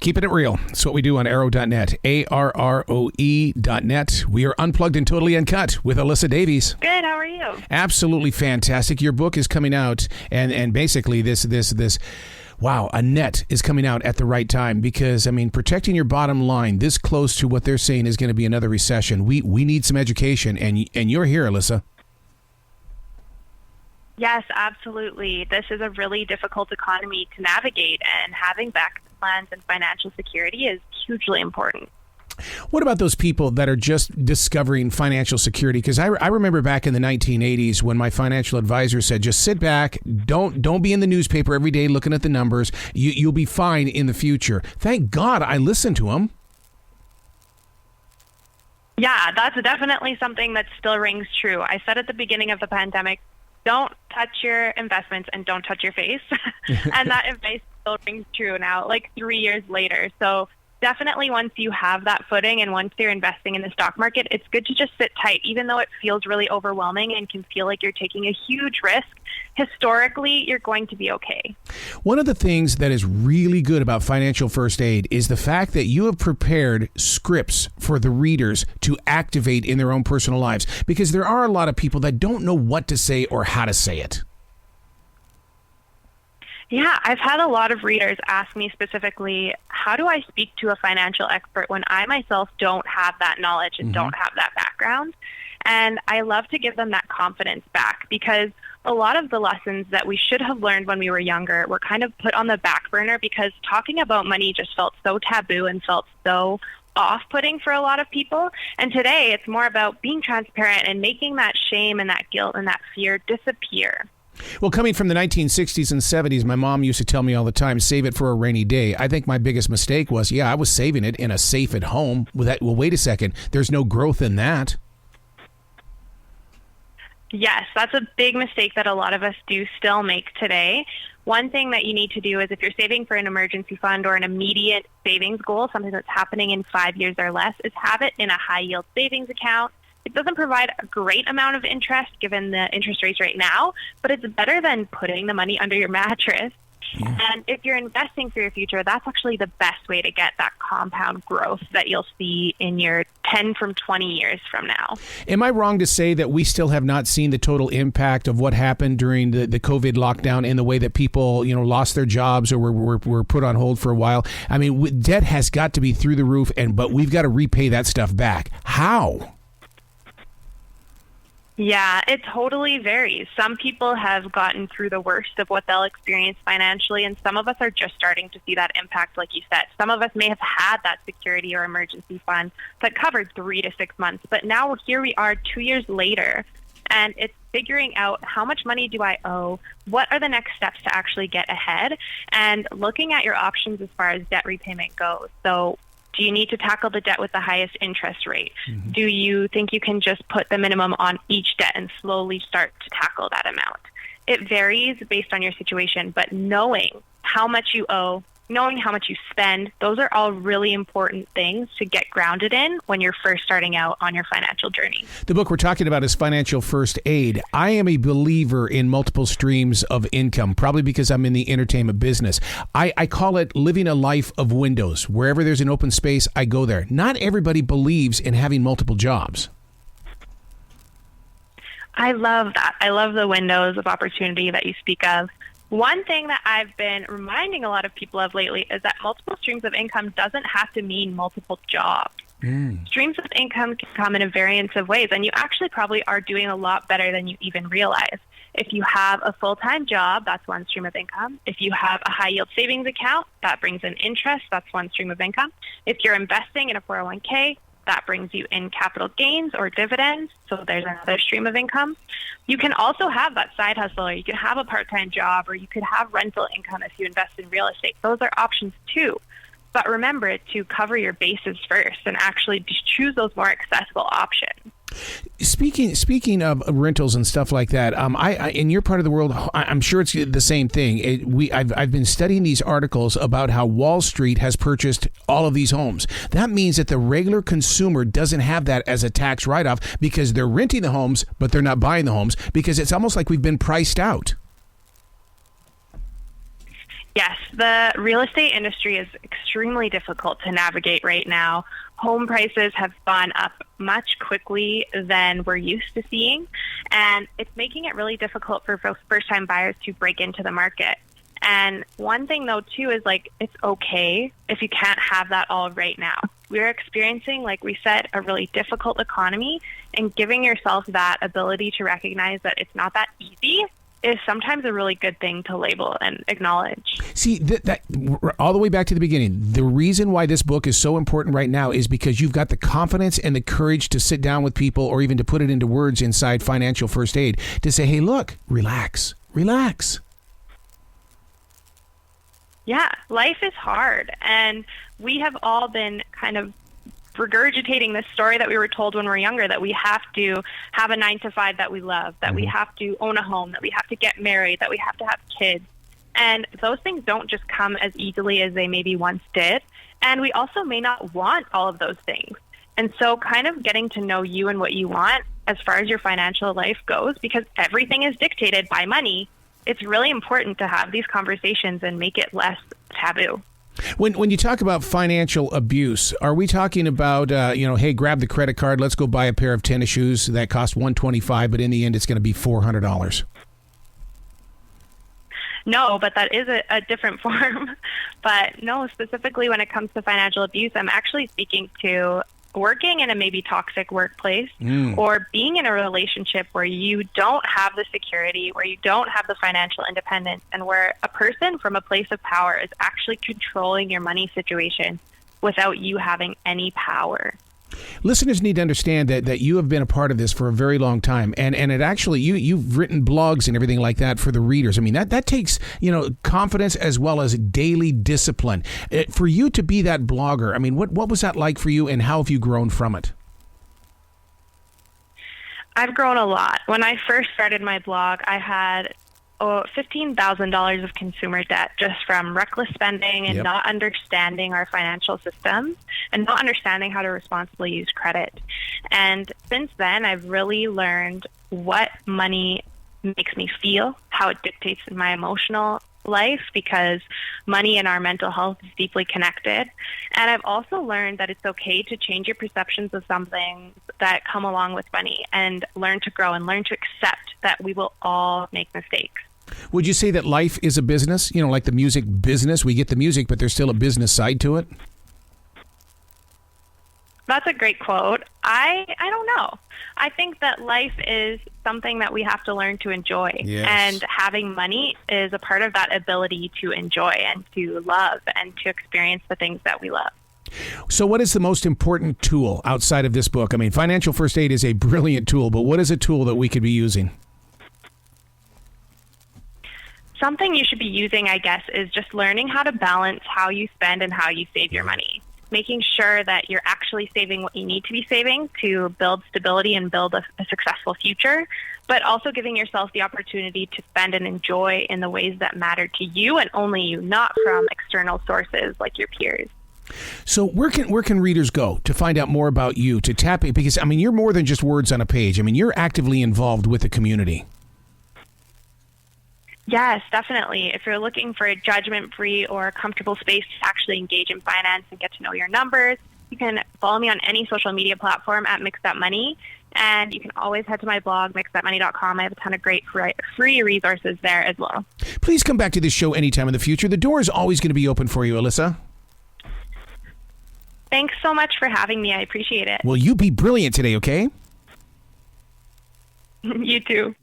Keeping it real. That's what we do on arrow.net, ARROE.net. We are unplugged and totally uncut with Alyssa Davies. Good, how are you? Absolutely fantastic. Your book is coming out, and basically this wow, a net is coming out at the right time because, I mean, protecting your bottom line this close to what they're saying is going to be another recession. We need some education, and you're here, Alyssa. Yes, absolutely. This is a really difficult economy to navigate, and having backup plans and financial security is hugely important. What about those people that are just discovering financial security? Because I remember back in the 1980s when my financial advisor said, just sit back, don't be in the newspaper every day looking at the numbers. You'll be fine in the future. Thank God I listened to him. Yeah, that's definitely something that still rings true. I said at the beginning of the pandemic, don't touch your investments and don't touch your face. And that advice still rings true now, like 3 years later. So definitely once you have that footing and once you're investing in the stock market, it's good to just sit tight, even though it feels really overwhelming and can feel like you're taking a huge risk. Historically, you're going to be okay. One of the things that is really good about Financial First Aid is the fact that you have prepared scripts for the readers to activate in their own personal lives, because there are a lot of people that don't know what to say or how to say it. Yeah, I've had a lot of readers ask me specifically, how do I speak to a financial expert when I myself don't have that knowledge and don't have that background? And I love to give them that confidence back, because a lot of the lessons that we should have learned when we were younger were kind of put on the back burner because talking about money just felt so taboo and felt so off-putting for a lot of people. And today it's more about being transparent and making that shame and that guilt and that fear disappear. Well, coming from the 1960s and 70s, my mom used to tell me all the time, save it for a rainy day. I think my biggest mistake was, I was saving it in a safe at home. Well, wait a second. There's no growth in that. Yes, that's a big mistake that a lot of us do still make today. One thing that you need to do is if you're saving for an emergency fund or an immediate savings goal, something that's happening in 5 years or less, is have it in a high-yield savings account. It doesn't provide a great amount of interest given the interest rates right now, but it's better than putting the money under your mattress. Yeah. And if you're investing for your future, that's actually the best way to get that compound growth that you'll see in your 10 from 20 years from now. Am I wrong to say that we still have not seen the total impact of what happened during the COVID lockdown in the way that people, lost their jobs or were put on hold for a while? I mean, debt has got to be through the roof, but we've got to repay that stuff back. How? Yeah, it totally varies. Some people have gotten through the worst of what they'll experience financially, and some of us are just starting to see that impact, like you said. Some of us may have had that security or emergency fund that covered 3 to 6 months, but now here we are 2 years later, and it's figuring out how much money do I owe, what are the next steps to actually get ahead, and looking at your options as far as debt repayment goes. So do you need to tackle the debt with the highest interest rate? Mm-hmm. Do you think you can just put the minimum on each debt and slowly start to tackle that amount? It varies based on your situation, but knowing how much you owe, knowing how much you spend, those are all really important things to get grounded in when you're first starting out on your financial journey. The book we're talking about is Financial First Aid. I am a believer in multiple streams of income, probably because I'm in the entertainment business. I call it living a life of windows. Wherever there's an open space, I go there. Not everybody believes in having multiple jobs. I love that. I love the windows of opportunity that you speak of. One thing that I've been reminding a lot of people of lately is that multiple streams of income doesn't have to mean multiple jobs. Streams of income can come in a variance of ways, and you actually probably are doing a lot better than you even realize. If you have a full-time job, that's one stream of income. If you have a high-yield savings account, that brings in interest, that's one stream of income. If you're investing in a 401k, that brings you in capital gains or dividends, so there's another stream of income. You can also have that side hustle, or you can have a part-time job, or you could have rental income if you invest in real estate. Those are options too. But remember to cover your bases first and actually just choose those more accessible options. Speaking of rentals and stuff like that, I in your part of the world, I'm sure it's the same thing. I've been studying these articles about how Wall Street has purchased all of these homes. That means that the regular consumer doesn't have that as a tax write-off because they're renting the homes, but they're not buying the homes because it's almost like we've been priced out. Yes, the real estate industry is extremely difficult to navigate right now. Home prices have gone up much quickly than we're used to seeing, and it's making it really difficult for first-time buyers to break into the market. And one thing, though, too, is like it's okay if you can't have that all right now. We're experiencing, like we said, a really difficult economy, and giving yourself that ability to recognize that it's not that easy is sometimes a really good thing to label and acknowledge. See, that all the way back to the beginning, the reason why this book is so important right now is because you've got the confidence and the courage to sit down with people, or even to put it into words inside Financial First Aid, to say, hey, look, relax. Yeah, life is hard, and we have all been kind of regurgitating this story that we were told when we were younger, that we have to have a 9-to-5 that we love, that we have to own a home, that we have to get married, that we have to have kids. And those things don't just come as easily as they maybe once did. And we also may not want all of those things. And so kind of getting to know you and what you want as far as your financial life goes, because everything is dictated by money, it's really important to have these conversations and make it less taboo. When you talk about financial abuse, are we talking about, hey, grab the credit card, let's go buy a pair of tennis shoes that cost $125, but in the end it's going to be $400? No, but that is a different form. But no, specifically when it comes to financial abuse, I'm actually speaking to working in a maybe toxic workplace or being in a relationship where you don't have the security, where you don't have the financial independence, and where a person from a place of power is actually controlling your money situation without you having any power. Listeners need to understand that you have been a part of this for a very long time, and it actually you've written blogs and everything like that for the readers. I mean that takes confidence as well as daily discipline. For you to be that blogger, I mean, what was that like for you, and how have you grown from it? I've grown a lot. When I first started my blog, I had $15,000 of consumer debt just from reckless spending and not understanding our financial systems and not understanding how to responsibly use credit. And since then, I've really learned what money makes me feel, how it dictates my emotional life, because money and our mental health is deeply connected. And I've also learned that it's okay to change your perceptions of something that come along with money, and learn to grow and learn to accept that we will all make mistakes. Would you say that life is a business? Like the music business, we get the music, but there's still a business side to it? That's a great quote. I don't know. I think that life is something that we have to learn to enjoy. Yes. And having money is a part of that ability to enjoy and to love and to experience the things that we love. So what is the most important tool outside of this book? I mean, Financial First Aid is a brilliant tool, but what is a tool that we could be using? Something you should be using, I guess, is just learning how to balance how you spend and how you save your money. Making sure that you're actually saving what you need to be saving to build stability and build a successful future, but also giving yourself the opportunity to spend and enjoy in the ways that matter to you and only you, not from external sources like your peers. So where can readers go to find out more about you, to tap it? Because, I mean, you're more than just words on a page. I mean, you're actively involved with the community. Yes, definitely. If you're looking for a judgment-free or comfortable space to actually engage in finance and get to know your numbers, you can follow me on any social media platform at mixedupmoney. And you can always head to my blog, mixedupmoney.com. I have a ton of great free resources there as well. Please come back to this show anytime in the future. The door is always going to be open for you, Alyssa. Thanks so much for having me. I appreciate it. Well, you be brilliant today, okay? You too.